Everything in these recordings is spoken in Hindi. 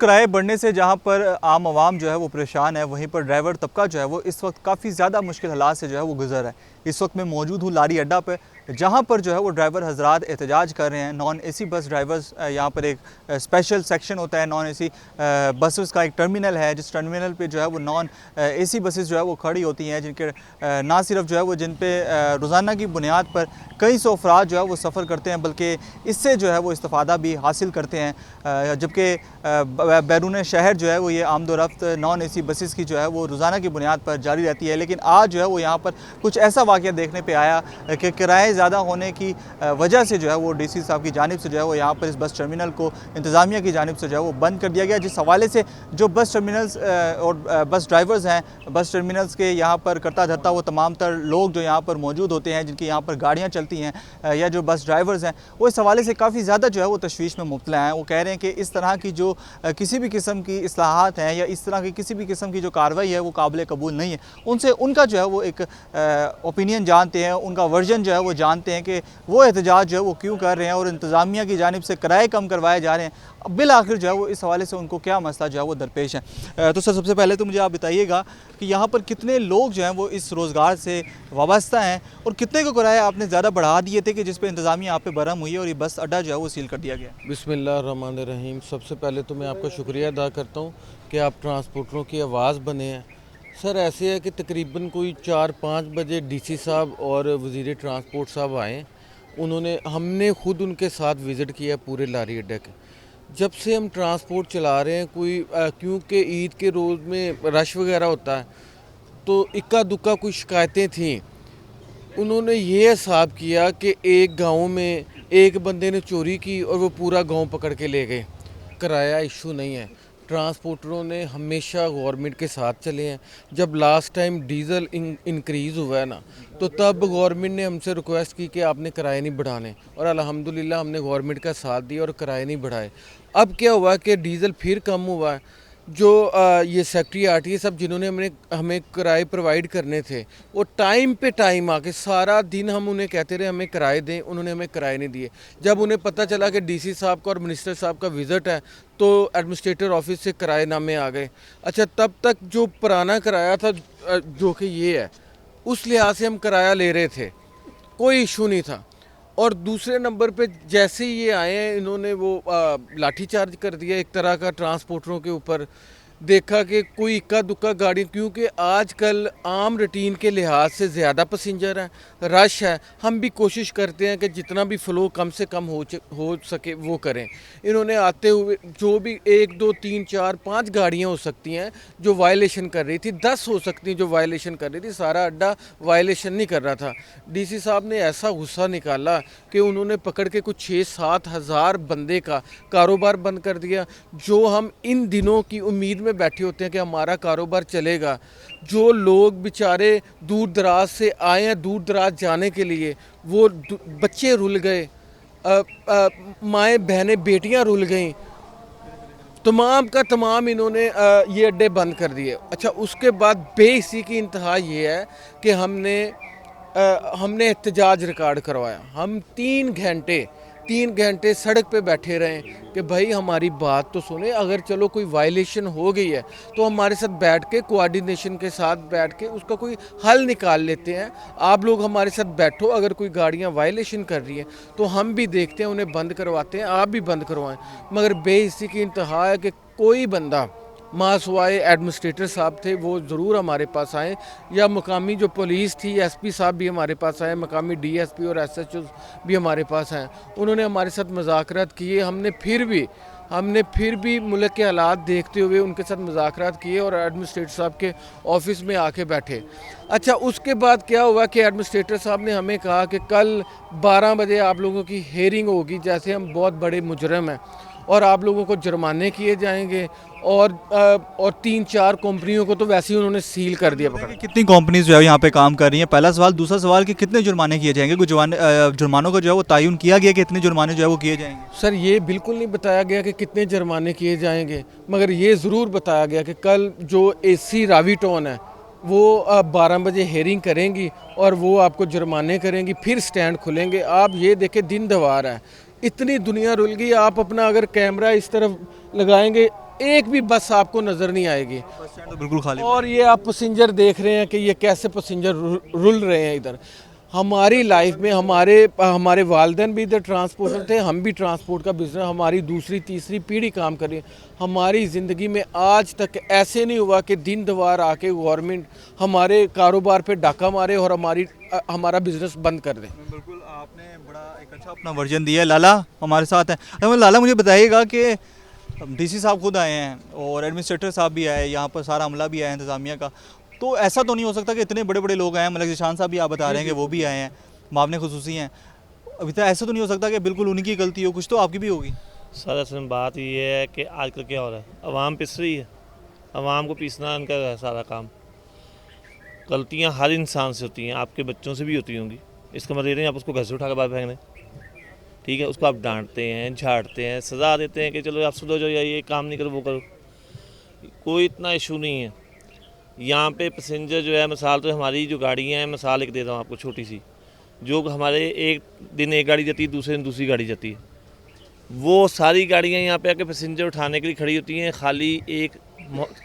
किराए बढ़ने से जहां पर आम आवाम जो है वो परेशान है, वहीं पर ड्राइवर तबका जो है वो इस वक्त काफ़ी ज़्यादा मुश्किल हालात से जो है वो गुजर रहा है। इस वक्त मैं मौजूद हूँ लारी अड्डा पर, जहां पर जो है वो ड्राइवर हजरात एहतजाज कर रहे हैं। नॉन एसी बस ड्राइवर्स, यहाँ पर एक स्पेशल सेक्शन होता है नॉन एसी बसेस का, एक टर्मिनल है जिस टर्मिनल पे जो है वो नॉन एसी बसेस जो है वो खड़ी होती हैं, जिनके ना सिर्फ जो है वो जिन पे रोज़ाना की बुनियाद पर कई सौ अफराद जो है वो सफ़र करते हैं, बल्कि इससे जो है वो इस्तेफ़ादा भी हासिल करते हैं। जबकि बैरून शहर जो है वो ये आमदोरफ्त नॉन एसी बसेस की जो है वो रोज़ाना की बुनियाद पर जारी रहती है। लेकिन आज जो है वो यहाँ पर कुछ ऐसा वाक़या देखने पे आया कि किराए ज़्यादा होने की वजह से जो है वो डीसी साहब की जानिब से जो है वो यहाँ पर इस बस टर्मिनल को इंतज़ामिया की जानिब से जो है वो बंद कर दिया गया। जिस हवाले से जो बस टर्मिनल्स और बस ड्राइवर्स हैं, बस टर्मिनल्स के यहाँ पर करता धरता वो तमाम तर लोग जो यहाँ पर मौजूद होते हैं, जिनकी यहाँ पर गाड़ियाँ चलती हैं, या जो बस ड्राइवर्स हैं, वो इस हवाले से काफ़ी ज़्यादा जो है वो तशवीश में मुब्तला हैं। वो कह रहे हैं कि इस तरह की जो किसी भी किस्म की इस्लाहात हैं या इस तरह की किसी भी किस्म की जो कार्रवाई है वो काबिल कबूल नहीं है। उनसे उनका जो है वो एक ओपिनियन जानते हैं, उनका वर्जन जो है वो जानते हैं कि वो एहतजाज जो है वो क्यों कर रहे हैं और इंतज़ामिया की जानिब से किराए कम करवाए जा रहे हैं। बिल आखिर जो है वो इस हवाले से उनको क्या मसला जो है वो दरपेश है। तो सर, सबसे पहले तो मुझे आप बताइएगा कि यहाँ पर कितने लोग जो हैं वो इस रोज़गार से वाबस्ता हैं और कितने को किराए आपने ज़्यादा बढ़ा दिए थे कि जिस पे इंतज़ामिया आप पे बरहम हुई है और ये बस अड्डा जो है वो सील कर दिया गया। बिस्मिल्लाहिर्रहमानिर्रहीम। सबसे पहले तो मैं आपका शुक्रिया अदा करता हूँ कि आप ट्रांसपोर्टरों की आवाज़ बने हैं। सर, ऐसे है कि तकरीबन कोई 4-5 बजे डीसी साहब और वज़ीर ट्रांसपोर्ट साहब आए। हमने ख़ुद उनके साथ विज़िट किया पूरे लारी अड्डे के। जब से हम ट्रांसपोर्ट चला रहे हैं, क्योंकि ईद के रोज़ में रश वगैरह होता है, तो इक्का दुक्का कुछ शिकायतें थीं। उन्होंने ये हिसाब किया कि एक गांव में एक बंदे ने चोरी की और वो पूरा गांव पकड़ के ले गए। किराया इशू नहीं है। ट्रांसपोर्टरों ने हमेशा गवर्नमेंट के साथ चले हैं। जब लास्ट टाइम डीज़ल इंक्रीज़ हुआ है ना, तो तब गवर्नमेंट ने हमसे रिक्वेस्ट की कि आपने किराए नहीं बढ़ाने, और अल्हम्दुलिल्लाह हमने गवर्नमेंट का साथ दिया और किराए नहीं बढ़ाए। अब क्या हुआ कि डीज़ल फिर कम हुआ है। जो ये सेक्रेटरी आरटीए सब जिन्होंने हमें किराए प्रोवाइड करने थे, वो टाइम पे टाइम आके सारा दिन हम उन्हें कहते रहे हमें किराए दें, उन्होंने हमें किराए नहीं दिए। जब उन्हें पता चला कि डीसी साहब का और मिनिस्टर साहब का विज़िट है, तो एडमिनिस्ट्रेटर ऑफिस से किराए नामे आ गए। अच्छा, तब तक जो पुराना किराया था, जो कि ये है, उस लिहाज से हम किराया ले रहे थे, कोई इशू नहीं था। और दूसरे नंबर पे जैसे ही ये आए हैं, इन्होंने वो लाठीचार्ज कर दिया एक तरह का ट्रांसपोर्टरों के ऊपर। देखा कि कोई इक्का दुक्का गाड़ी, क्योंकि आजकल आम रूटीन के लिहाज से ज़्यादा पैसेंजर हैं, रश है। हम भी कोशिश करते हैं कि जितना भी फ़्लो कम से कम हो सके वो करें। इन्होंने आते हुए जो भी 1 2 3 4 5 गाड़ियाँ हो सकती हैं जो वायलेशन कर रही थी, 10 हो सकती हैं जो वायलेशन कर रही थी, सारा अड्डा वायलेशन नहीं कर रहा था। डीसी साहब ने ऐसा गुस्सा निकाला कि उन्होंने पकड़ के कुछ 6-7 हज़ार बंदे का कारोबार बंद कर दिया। जो हम इन दिनों की उम्मीद में बैठे होते हैं कि हमारा कारोबार चलेगा, जो लोग बेचारे दूर दराज से आए हैं दूर दराज जाने के लिए, वो बच्चे रुल गए, माएँ बहनें बेटियां रुल गईं, तमाम का तमाम इन्होंने ये अड्डे बंद कर दिए। अच्छा, उसके बाद बेइज्जती की इंतहा ये है कि हमने एहतजाज रिकॉर्ड करवाया। हम 3 घंटे सड़क पे बैठे रहे कि भाई हमारी बात तो सुने, अगर चलो कोई वायलेशन हो गई है तो हमारे साथ बैठ के कोऑर्डिनेशन के साथ बैठ के उसका कोई हल निकाल लेते हैं। आप लोग हमारे साथ बैठो, अगर कोई गाड़ियां वायलेशन कर रही हैं तो हम भी देखते हैं, उन्हें बंद करवाते हैं, आप भी बंद करवाएं। मगर बेइज्जती की इंतहा है कि कोई बंदा मासवाए एडमिनिस्ट्रेटर साहब थे, वो ज़रूर हमारे पास आए, या मुकामी जो पुलिस थी, एसपी साहब भी हमारे पास आए, मकामी डीएसपी और एसएचओ भी हमारे पास आए। उन्होंने हमारे साथ मुज़ाकरात किए। हमने फिर भी मुल्क के हालात देखते हुए उनके साथ मुज़ाकरात किए और एडमिनिस्ट्रेटर साहब के ऑफिस में आके बैठे। अच्छा, उसके बाद क्या हुआ कि एडमिनिस्ट्रेटर साहब ने हमें कहा कि कल 12 बजे आप लोगों की हेयरिंग होगी, जैसे हम बहुत बड़े मुजरम हैं और आप लोगों को जुर्माने किए जाएंगे, और 3-4 कंपनियों को तो वैसे ही उन्होंने सील कर दिया पकड़। कितनी कंपनीज जो है यहाँ पे काम कर रही हैं, पहला सवाल। दूसरा सवाल कि कितने जुर्माने किए जाएंगे, कुछ जुर्मानों का जो है वो तयन किया गया कि कितने जुर्माने जो है वो किए जाएंगे? सर, ये बिल्कुल नहीं बताया गया कि कितने जुर्माने किए जाएंगे, मगर ये ज़रूर बताया गया कि कल जो एसी रावी टाउन है वो 12 बजे हेयरिंग करेंगी और वो आपको जुर्माने करेंगी, फिर स्टैंड खुलेंगे। आप ये देखें, दिन दवार है, इतनी दुनिया रुल गई। आप अपना अगर कैमरा इस तरफ लगाएंगे एक भी बस आपको नज़र नहीं आएगी। बस स्टैंड तो बिल्कुल खाली। और ये आप पैसेंजर देख रहे हैं कि ये कैसे पैसेंजर रुल रहे हैं इधर। हमारी लाइफ में हमारे वालिदैन भी इधर ट्रांसपोर्टर थे, हम भी ट्रांसपोर्ट का बिज़नेस, हमारी दूसरी तीसरी पीढ़ी काम कर रही है। हमारी ज़िंदगी में आज तक ऐसे नहीं हुआ कि दिन दवार आके गवर्नमेंट हमारे कारोबार पे डाका मारे और हमारा बिज़नेस बंद कर दे। बिल्कुल, आपने बड़ा एक अच्छा अपना वर्जन दिया है। लाला हमारे साथ हैं। अच्छा लाला, मुझे बताइएगा कि डीसी साहब खुद आए हैं और एडमिनिस्ट्रेटर साहब भी आए, यहाँ पर सारा अमला भी आया है इंतज़ामिया का, तो ऐसा तो नहीं हो सकता कि इतने बड़े बड़े लोग आए हैं, मलिक ज़ीशान साहब भी आप बता रहे हैं कि वो भी आए हैं, मामले खुसूसी हैं, अभी तक ऐसा तो नहीं हो सकता कि बिल्कुल उनकी गलती हो, कुछ तो आपकी भी होगी। सर असल में बात ये है कि आजकल क्या हो रहा है, अवाम पिस रही है, अवाम को पीसना उनका है सारा काम। गलतियां हर इंसान से होती हैं, आपके बच्चों से भी होती होंगी, इसका मतलब ये नहीं आप उसको घर से उठा कर बाहर फेंक दें, ठीक है, उसको आप डांटते हैं, झाड़ते हैं, सज़ा देते हैं कि चलो आप सुधर जाओ या ये काम नहीं करो वो करो, कोई इतना इशू नहीं है। यहाँ पे पैसेंजर जो है, मिसाल तो हमारी जो गाड़ियाँ हैं, मिसाल एक दे रहा हूँ आपको छोटी सी, जो हमारे एक दिन एक गाड़ी जाती है, दूसरे दिन दूसरी गाड़ी जाती है, वो सारी गाड़ियाँ यहाँ पे आके पैसेंजर उठाने के लिए खड़ी होती हैं, खाली एक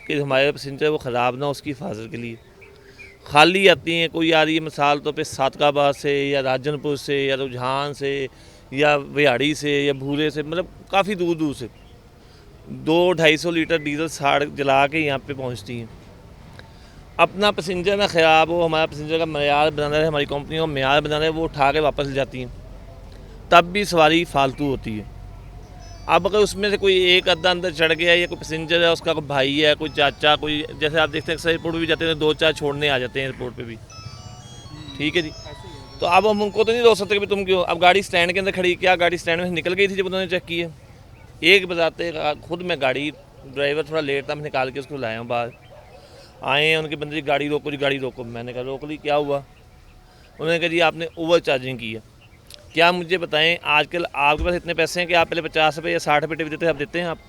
कि हमारे पैसेंजर वो ख़राब ना उसकी हिफाजत के लिए खाली आती हैं। कोई आ रही है मिसाल तो पे सादकाबाद से या राजनपुर से या रुझान से या विहाड़ी से या भूरे से, मतलब काफ़ी दूर दूर से 200-250 लीटर डीजल साड़ जला के यहाँ पे पहुँचती हैं। अपना पैसेंजर ना ख़राब हो, हमारा पैसेंजर का मयार बनाना है, हमारी कंपनी का मयार बनाना है, वो उठा के वापस ले जाती हैं, तब भी सवारी फालतू होती है। अब अगर उसमें से कोई एक अद्धा अंदर चढ़ गया या कोई पैसेंजर है, उसका कोई भाई है, कोई चाचा, कोई जैसे आप देखते हैं अक्सर एयरपोर्ट भी जाते हैं 2-4 छोड़ने आ जाते हैं एयरपोर्ट पे भी, ठीक है जी। तो अब हम उनको तो नहीं रोक सकते कि तुम क्यों, अब गाड़ी स्टैंड के अंदर खड़ी, क्या गाड़ी स्टैंड में से निकल गई थी जब उन्होंने चेक की है? एक बजाते खुद मैं गाड़ी, ड्राइवर थोड़ा लेट था, मैं निकाल के उसको लाया हूँ बाहर, आए हैं उनके बंदे, गाड़ी रोको जी, गाड़ी रोको। मैंने कहा रोक ली, क्या हुआ? उन्होंने कहा जी आपने ओवर चार्जिंग की है। क्या मुझे बताएं, आजकल आपके पास इतने पैसे हैं कि आप पहले 50 रुपये या 60 रुपये टिप देते हैं, आप देते हैं? आप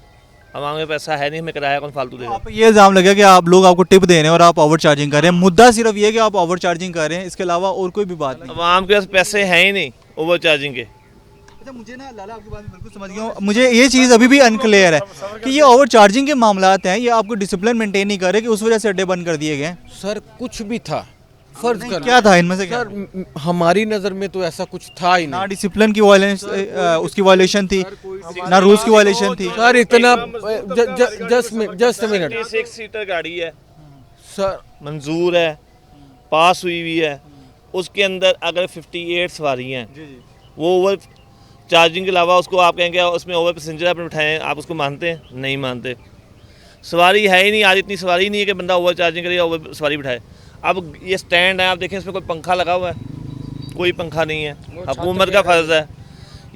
हमारे में पैसा है नहीं, हमें किराया कौन फालतू देगा? आप ये इल्ज़ाम लगा कि आप लोग आपको टिप दे रहे हैं और आप ओवर चार्जिंग कर रहे हैं। मुद्दा सिर्फ ये है कि आप ओवर चार्जिंग कर रहे हैं, इसके अलावा और कोई भी बात नहीं। अवाम के पास पैसे हैं ही नहीं ओवर चार्जिंग के। अच्छा, मुझे ना लाला आपकी बात में बिल्कुल समझ गया हूँ, मुझे ये चीज़ अभी भी अनक्लियर है कि ये ओवर चार्जिंग के मामलात हैं, ये आपको डिसिप्लिन मेंटेन नहीं कर रहे कि उस वजह से अड्डे बंद कर दिए गए हैं। सर कुछ भी था, फर्ज कर क्या था इनमें से? क्या सर हमारी नज़र में तो ऐसा कुछ था ही ना नहीं डिसिप्लिन की वायलेंस, उसकी वायलेशन थी, ना रूल्स की वायलेशन थी। सर। इतना जस्ट मिनट 6 सीटर गाड़ी है, सर, मंजूर है, पास हुई हुई है, उसके अंदर अगर 58 सवारी हैं, वो ओवर चार्जिंग के अलावा उसको आप कहेंगे उसमें ओवर पैसेंजर आपने उठाए, आप उसको मानते हैं? नहीं मानते। सवारी है ही नहीं, आज इतनी सवारी नहीं है कि बंदा ओवर चार्जिंग करे या ओवर सवारी बिठाए। अब ये स्टैंड है, आप देखें इसमें कोई पंखा लगा हुआ है? कोई पंखा नहीं है। हुकूमत का फ़र्ज़ है,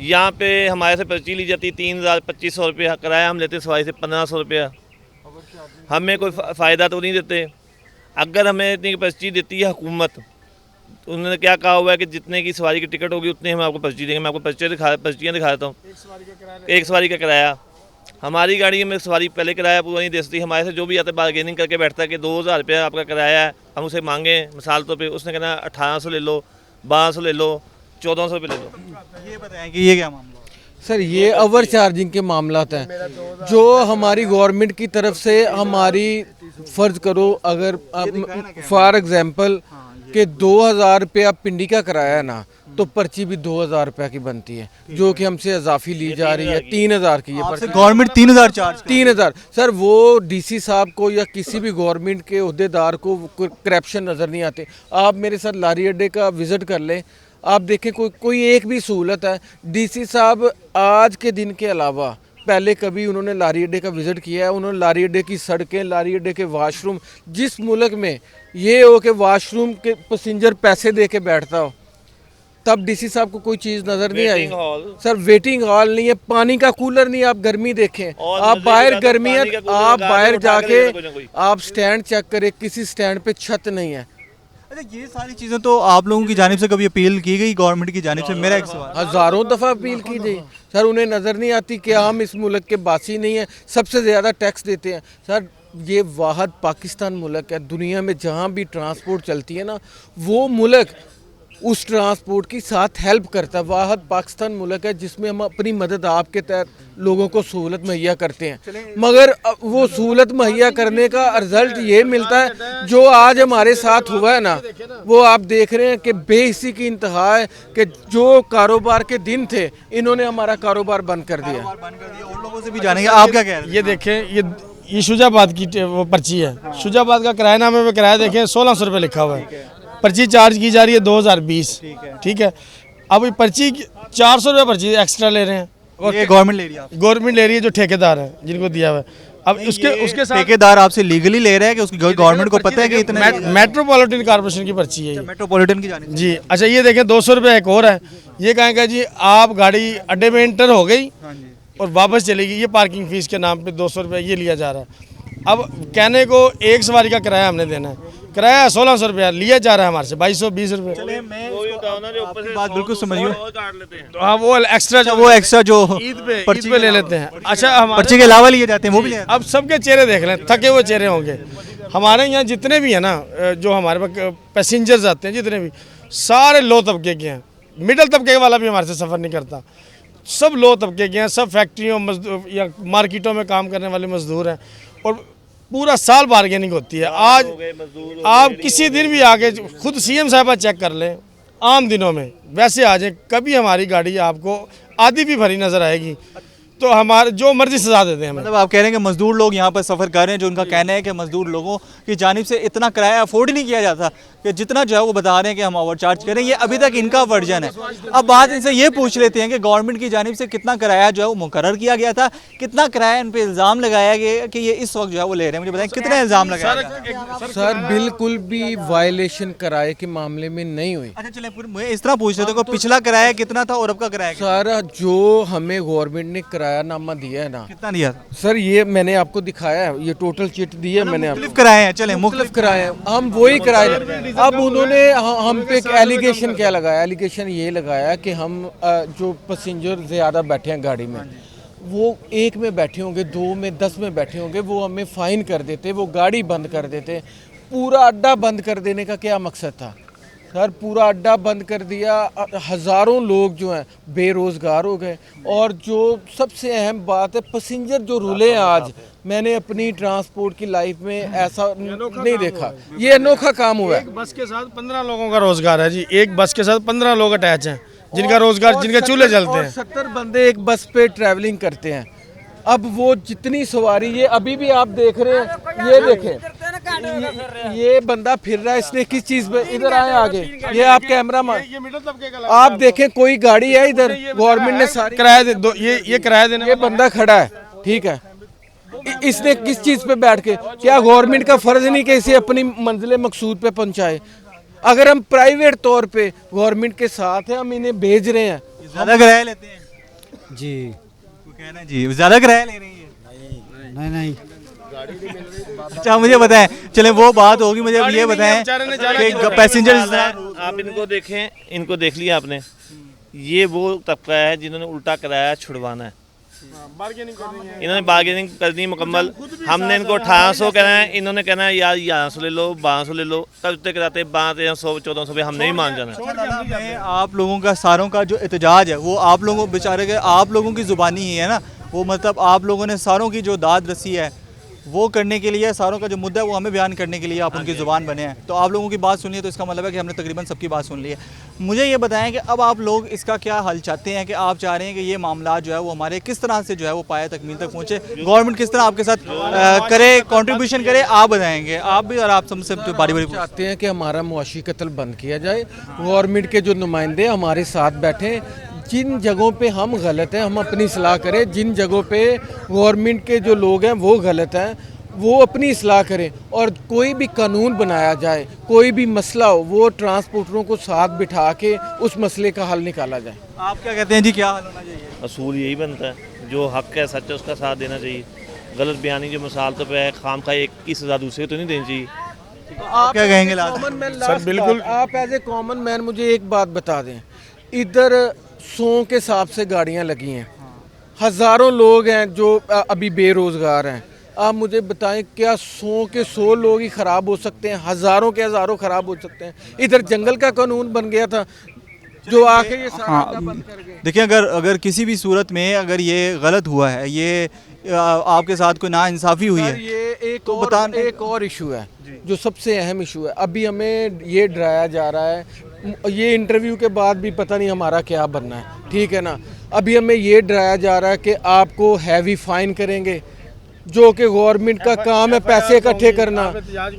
यहाँ पे हमारे से पर्ची ली जाती है 3,000-2,500 रुपया, किराया हम लेते हैं सवारी से 1,500 रुपया, हमें कोई फ़ायदा तो नहीं देते। अगर हमें इतनी पर्ची देती है हुकूमत, तो उन्होंने क्या कहा हुआ है कि जितने की सवारी की टिकट होगी उतने हम आपको पर्ची देंगे। मैं आपको पर्चियाँ दिखा देता हूँ। एक सवारी का किराया, हमारी गाड़ी में सवारी पहले किराया पूरा नहीं दे सकती, हमारे से जो भी आता है बार्गेनिंग करके बैठता है कि 2,000 रुपया आपका किराया है, हम उसे मांगे मिसाल तो पे, उसने कहना 1,800 ले लो, 1,200 ले लो, 1,400 रुपये ले लो। ये बताएं कि ये क्या मामला है? सर ये ओवर चार्जिंग के मामलात हैं जो हमारी गवर्नमेंट की तरफ से हमारी फ़र्ज़ करो, अगर फॉर एग्ज़ाम्पल कि 2,000 रुपया पिंडी का किराया है ना, तो पर्ची भी 2,000 रुपया की बनती है, जो कि हमसे इजाफी ली जा रही है 3,000 की। ये आपसे पर्ची गवर्नमेंट 3,000 चार्ज 3,000। सर वो डीसी साहब को या किसी भी गवर्नमेंट के अहदेदार को करप्शन नज़र नहीं आते। आप मेरे साथ लारी अड्डे का विज़िट कर लें, आप देखें कोई एक भी सहूलत है। डीसी साहब आज के दिन के अलावा पहले कभी उन्होंने लारी अड्डे का विज़िट किया है? उन्होंने लारी अड्डे की सड़कें, लारी अड्डे के वाशरूम, जिस मुल्क में ये हो कि वाशरूम के पैसेंजर पैसे दे के बैठता हो, तब डीसी साहब को कोई चीज़ नज़र नहीं आई। सर वेटिंग हॉल नहीं है, पानी का कूलर नहीं है, आप गर्मी देखें, आप बाहर गर्मी है, आप बाहर जाके आप स्टैंड चेक करें, किसी स्टैंड पे छत नहीं है। अच्छा, ये सारी चीज़ें तो आप लोगों की जानिब से कभी अपील की गई गवर्नमेंट की जानिब से? मेरा एक सवाल, हज़ारों दफ़ा अपील की गई सर, उन्हें नज़र नहीं आती कि हम इस मुल्क के बासी नहीं हैं, सबसे ज़्यादा टैक्स देते हैं। सर ये वाहद पाकिस्तान मुल्क है दुनिया में जहाँ भी ट्रांसपोर्ट चलती है ना, वो मुल्क उस ट्रांसपोर्ट की साथ हेल्प करता है। वाहद पाकिस्तान मुल्क है जिसमें हम अपनी मदद आपके तहत लोगों को सहूलत मुहैया करते हैं, मगर वो सहूलत मुहैया करने का रिजल्ट ये मिलता है जो आज हमारे साथ हुआ है ना, वो आप देख रहे हैं कि बेहिसी की इंतहा है कि जो कारोबार के दिन थे इन्होंने हमारा कारोबार बंद कर दिया। और लोगों से भी जानेंगे, आप क्या कह रहे हैं? ये देखें, ये शुजाबाद की वो पर्ची है। शुजाबाद का किरायानामे पे किराया देखें 1600 रुपये लिखा हुआ है। पर्ची चार्ज की जा रही है 2020, ठीक है। अब ये पर्ची 400 रुपये पर्ची एक्स्ट्रा ले रहे हैं, और ये गवर्नमेंट ले रही है आपसे? गवर्नमेंट ले रही है जो ठेकेदार है जिनको दिया हुआ है। अब उसके साथ ठेकेदार आपसे लीगली ले रहे हैं कि उसकी गवर्नमेंट को पता है कि इतने मेट्रोपॉलिटन कॉर्पोरेशन की पर्ची है ये। मेट्रोपॉलिटन की जानी जी अच्छा, ये देखें 200 रुपये एक और है। ये कहेंगे जी आप गाड़ी अड्डे में एंटर हो गई और वापस चलेगी, ये पार्किंग फीस के नाम पे 200 रुपये ये लिया जा रहा है। अब कहने को एक सवारी का किराया हमने देना है, किराया 1600 रुपया लिया जा रहा है हमारे से 2220 रुपये। बात बिल्कुल समझिए। हाँ वो एक्स्ट्रा वो एक्स्ट्रा जो ईद पे ले लेते हैं। अच्छा हमारे पर्ची के अलावा लिए जाते हैं वो भी ले जाते अब सबके चेहरे देख लें, थके हुए चेहरे होंगे। हमारे यहाँ जितने भी हैं ना, जो हमारे पास पैसेंजर्स आते हैं जितने भी, सारे लो तबके के हैं। मिडिल तबके वाला भी हमारे से सफ़र नहीं करता, सब लो तबके के हैं, सब फैक्ट्रियों मजदूर या मार्केटों में काम करने वाले मजदूर हैं, और पूरा साल बारगेनिंग होती है। आज आप किसी दिन भी आके खुद सीएम साहबा चेक कर लें, आम दिनों में वैसे आ जाए, कभी हमारी गाड़ी आपको आधी भी भरी नज़र आएगी, तो हमारे जो मर्जी सजा देते हैं हमें। मतलब आप कह रहे हैं कि मजदूर लोग यहाँ पर सफ़र कर रहे हैं, जो उनका कहना है कि मजदूर लोगों की जानिब से इतना किराया अफोर्ड नहीं किया जाता, कि जितना जो है वो बता रहे हैं कि हम ओवर चार्ज करें। ये अभी तक इनका वर्जन है। अब बात इनसे ये पूछ लेते हैं कि गवर्नमेंट की जानिब से कितना किराया जो है वो मुकर्रर किया गया था, कितना किराया इन पर इल्ज़ाम लगाया गया कि ये इस वक्त जो है वो ले रहे हैं। मुझे बताएं कितना इल्ज़ाम लगाया गया? सर बिल्कुल भी वायलेशन किराए के मामले में नहीं हुई। अच्छा चले, मुझे इस तरह पूछ रहे थे कि पिछला किराया कितना था और अब का किराया कितना? सारा जो हमें गवर्नमेंट ने किरायानामा दिया है ना कितना दिया था? सर, ये मैंने आपको दिखाया है, ये टोटल चिट दी है मैंने आपको। मुख्तलिफ किराए हैं, चले मुख्तलिफ किराए हैं, हम वही किराए। अब उन्होंने हम पे एक एलिगेशन क्या लगाया, एलिगेशन ये लगाया कि हम जो पैसेंजर ज़्यादा बैठे हैं गाड़ी में, वो एक में बैठे होंगे, दो में, 10 में बैठे होंगे, वो हमें फ़ाइन कर देते, वो गाड़ी बंद कर देते। पूरा अड्डा बंद कर देने का क्या मकसद था सर? पूरा अड्डा बंद कर दिया, हज़ारों लोग जो हैं बेरोज़गार हो गए। और जो सबसे अहम बात है, पैसेंजर जो रुले हैं आज, मैंने अपनी ट्रांसपोर्ट की लाइफ में ऐसा नहीं देखा। ये अनोखा काम हुआ है। एक बस के साथ 15 लोगों का रोजगार है जी, एक बस के साथ 15 लोग अटैच हैं जिनका रोजगार, जिनके चूल्हे जलते हैं। 70 बंदे एक बस पे ट्रैवलिंग करते हैं। अब वो जितनी सवारी, ये अभी भी आप देख रहे हैं, ये देखें, ये बंदा फिर रहा है, इसने किस चीज़ पे, इधर आए आगे, ये आप कैमरा आप देखें, कोई गाड़ी है इधर, गवर्नमेंट ने सारी किराया दे दो, ये किराया देने ये बंदा खड़ा है, ठीक है, इसने किस चीज़ पे बैठ के, क्या गवर्नमेंट का फर्ज नहीं कि इसे अपनी मंजिल मकसूद पे पहुंचाए? अगर हम प्राइवेट तौर पे गवर्नमेंट के साथ हैं, हम इन्हें भेज रहे हैं, ज़्यादा किराया लेते हैं जी। कहना जी ज़्यादा किराया ले रही है? नहीं अच्छा मुझे बताएं, चले वो बात होगी, मुझे अब ये बताएं कि पैसेंजर्स, आप इनको देखें, इनको देख लिया आपने, ये वो तबका है जिन्होंने उल्टा किराया छुड़वाना है। इन्होंने बार्गेनिंग करनी मुकम्मल। हमने इनको 1800 कहना है, इन्होंने कहना है यार 1100 ले लो, 1200 ले लो, करते कराते 1200 1400 पे हमने ही मान जाना। आप लोगों का सारों का जो एहतजाज है वो आप लोगों बेचारे के, आप लोगों की ज़ुबानी ही है ना, वो मतलब आप लोगों ने सारों की जो दाद रसी है वो करने के लिए, सारों का जो मुद्दा है वो हमें बयान करने के लिए आप उनकी ज़ुबान बने हैं। तो आप लोगों की बात सुनिए, तो इसका मतलब है कि हमने तकरीबन सबकी बात सुन ली है। मुझे ये बताएं कि अब आप लोग इसका क्या हल चाहते हैं, कि आप चाह रहे हैं कि ये मामला जो है वो हमारे किस तरह से जो है वो पाया तकमील तक पहुँचे, गवर्नमेंट किस तरह आपके साथ करे, कंट्रीब्यूशन करे, आप बताएंगे आप भी, और आप सबसे बारी बारी चाहते हैं कि हमारा मुआशी कत्ल बंद किया जाए। गवर्नमेंट के जो नुमाइंदे हमारे साथ बैठे, जिन जगहों पे हम गलत हैं हम अपनी इस्लाह करें, जिन जगहों पे गवर्नमेंट के जो लोग हैं वो गलत हैं वो अपनी इस्लाह करें, और कोई भी कानून बनाया जाए, कोई भी मसला हो, वो ट्रांसपोर्टरों को साथ बिठा के उस मसले का हल निकाला जाए। आप क्या कहते हैं जी, क्या हल होना चाहिए? असूल यही बनता है, जो हक है, सच है, उसका साथ देना चाहिए। गलत बयानी जो मिसाल तो पे है, खाम का एक की सज़ा दूसरे को तो नहीं देनी चाहिए। आप क्या कहेंगे कॉमन मैन, सर बिल्कुल, आप एज ए कॉमन मैन मुझे एक बात बता दें, इधर 100 के हिसाब से गाड़ियाँ लगी हैं, हज़ारों लोग हैं जो अभी बेरोज़गार हैं। आप मुझे बताएं, क्या 100 के 100 लोग ही ख़राब हो सकते हैं, हज़ारों के हज़ारों ख़राब हो सकते हैं। इधर जंगल का कानून बन गया था जो आके ये सारा अड्डा बंद कर गए। देखिए, अगर किसी भी सूरत में अगर ये गलत हुआ है, ये आपके साथ कोई नाइंसाफ़ी हुई सर, है, ये तो एक और इशू है जो सबसे अहम इशू है। अभी हमें ये डराया जा रहा है, ये इंटरव्यू के बाद भी पता नहीं हमारा क्या बनना है, ठीक है ना। अभी हमें ये डराया जा रहा है कि आपको हैवी फाइन करेंगे, जो कि गवर्नमेंट का काम है पैसे इकट्ठे करना।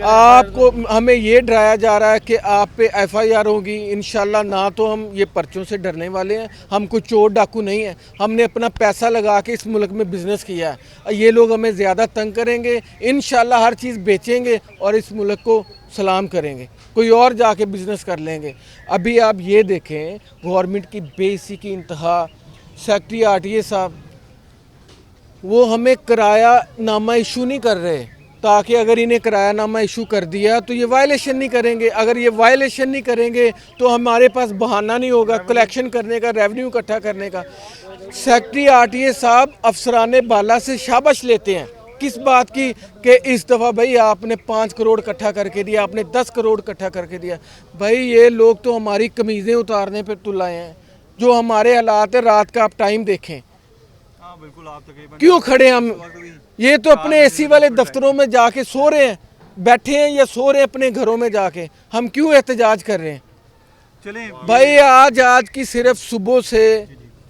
आपको हमें ये डराया जा रहा है कि आप पे एफआईआर होगी इंशाल्लाह। ना तो हम ये पर्चों से डरने वाले हैं, हम कोई चोर डाकू नहीं है, हमने अपना पैसा लगा के इस मुल्क में बिज़नेस किया है। ये लोग हमें ज़्यादा तंग करेंगे, इंशाल्लाह हर चीज़ बेचेंगे और इस मुल्क को सलाम करेंगे, कोई और जाके बिज़नेस कर लेंगे। अभी आप ये देखें, गवर्नमेंट की बेइज्जती की इंतहा। सेक्रेटरी आरटीए साहब वो हमें किराया नामा इशू नहीं कर रहे, ताकि अगर इन्हें किराया नामा इशू कर दिया तो ये वायलेशन नहीं करेंगे। अगर ये वायलेशन नहीं करेंगे तो हमारे पास बहाना नहीं होगा कलेक्शन करने का, रेवेन्यू इकट्ठा करने का। सेक्रेटरी आरटीए साहब अफसरान बाला से शाबाश लेते हैं, किस बात की कि इस दफ़ा भाई आपने 5 करोड़ इकट्ठा करके दिया, आपने 10 करोड़ इकट्ठा करके दिया। भाई ये लोग तो हमारी कमीज़ें उतारने पर तुल आए हैं। जो हमारे हालात है, रात का आप टाइम देखें, बिल्कुल आप तकरीबन क्यों खड़े हम, ये तो अपने एसी वाले दफ्तरों में जाके सो रहे हैं, बैठे हैं या सो रहे हैं अपने घरों में जाके, हम क्यों एहतजाज कर रहे हैं। चलें भाई आज की सिर्फ सुबह से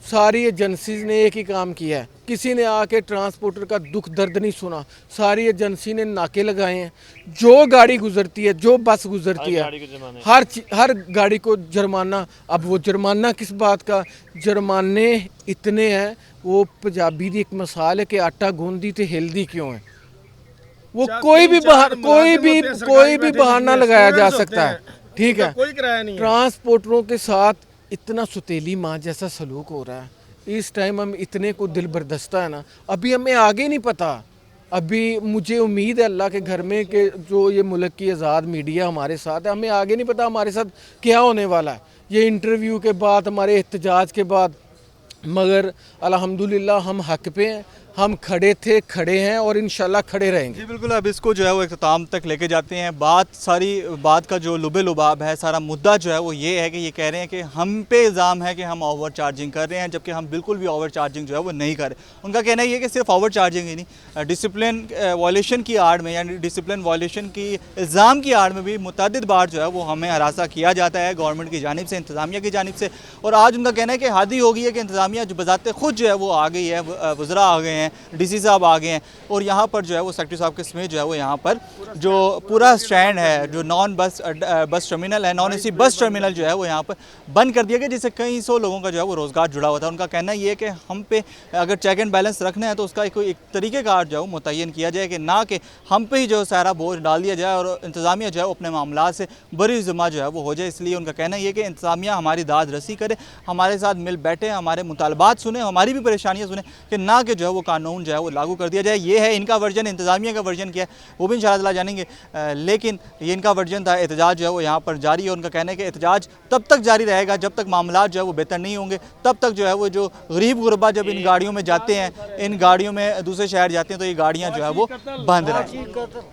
सारी एजेंसीज ने एक ही काम किया है, किसी ने आके ट्रांसपोर्टर का दुख दर्द नहीं सुना। सारी एजेंसी ने नाके लगाए हैं, जो गाड़ी गुजरती है, जो बस गुजरती है, हर गाड़ी को जुर्माना। अब वो जुर्माना किस बात का, जुर्माने इतने हैं, वो पंजाबी की एक मिसाल है कि आटा गूंदी तो हिलदी क्यों है। वो कोई भी बहाना लगाया जा सकता है, ठीक है। कोई किराया नहीं है। ट्रांसपोर्टरों के साथ इतना सुतीली माँ जैसा सलूक हो रहा है इस टाइम, हम इतने को दिल बर्दस्ता है ना। अभी हमें आगे नहीं पता, अभी मुझे उम्मीद है अल्लाह के घर में कि जो ये मुल्क की आज़ाद मीडिया हमारे साथ है, हमें आगे नहीं पता हमारे साथ क्या होने वाला है ये इंटरव्यू के बाद, हमारे एहतजाज के बाद। मगर अल्हम्दुलिल्लाह हम हक पे हैं, हम खड़े थे, खड़े हैं और इंशाल्लाह खड़े रहेंगे। जी बिल्कुल। अब इसको जो है वो इख्तिताम तक लेके जाते हैं। सारी बात का जो लुबे लुबाब है, सारा मुद्दा जो है वो ये है कि ये कह रहे हैं कि हम पे इल्ज़ाम है कि हम ओवर चार्जिंग कर रहे हैं, जबकि हम बिल्कुल भी ओवर चार्जिंग जो है वो नहीं कर रहे। उनका कहना ये है कि सिर्फ ओवर चार्जिंग ही नहीं, डिसिप्लिन वायलेशन की आड़ में, यानी डिसिप्लिन वायलेशन की इल्ज़ाम की आड़ में भी मुतअद्दिद बार जो है वो हमें हरासा किया जाता है गवर्नमेंट की जानिब से, इंतज़ामिया की जानिब से। और आज उनका कहना है कि हद ही हो गई है कि इंतज़ामिया जो बज़ाते खुद जो है वो आ गई है, वज़रा आ गए हैं, डीसी साहब आ गए हैं, और यहाँ पर जो है वो सेक्रेटरी साहब के समेत जो है वो यहाँ पर जो पूरा स्टैंड है, जो नॉन बस टर्मिनल है, नॉन एसी बस टर्मिनल जो है वो यहाँ पर बंद कर दिया गया, जिससे कई सौ लोगों का जो है वो रोज़गार जुड़ा हुआ था। उनका कहना ये है कि हम पे अगर चेक एंड बैलेंस रखना है तो उसका एक तरीक़ेकार जो है वो मुतय्यन किया जाए, कि ना कि हम पे ही जो सारा बोझ डाल दिया जाए और इंतज़ामिया जो है वो अपने मामला से बरी ज़िम्मा जो है वो हो जाए। इसलिए उनका कहना ये कि इंतज़ामिया हमारी दाद रसी करे, हमारे साथ मिल बैठे, हमारे मुतालबात सुने, हमारी भी परेशानियाँ सुने, कि ना कि जो है वो कानून जो है वो लागू कर दिया जाए। ये है इनका वर्जन। इंतज़ामिया का वर्जन क्या है वो भी इंशाअल्लाह जानेंगे, लेकिन ये इनका वर्जन था। एहतजाज जो है वो यहाँ पर जारी है। उनका कहना है कि एहतजाज तब तक जारी रहेगा जब तक मामला जो है वो बेहतर नहीं होंगे, तब तक जो है वो जो गरीब गुरबा जब इन गाड़ियों में जाते हैं, इन गाड़ियों में दूसरे शहर जाते हैं, तो ये गाड़ियाँ जो है वो बंद रहें।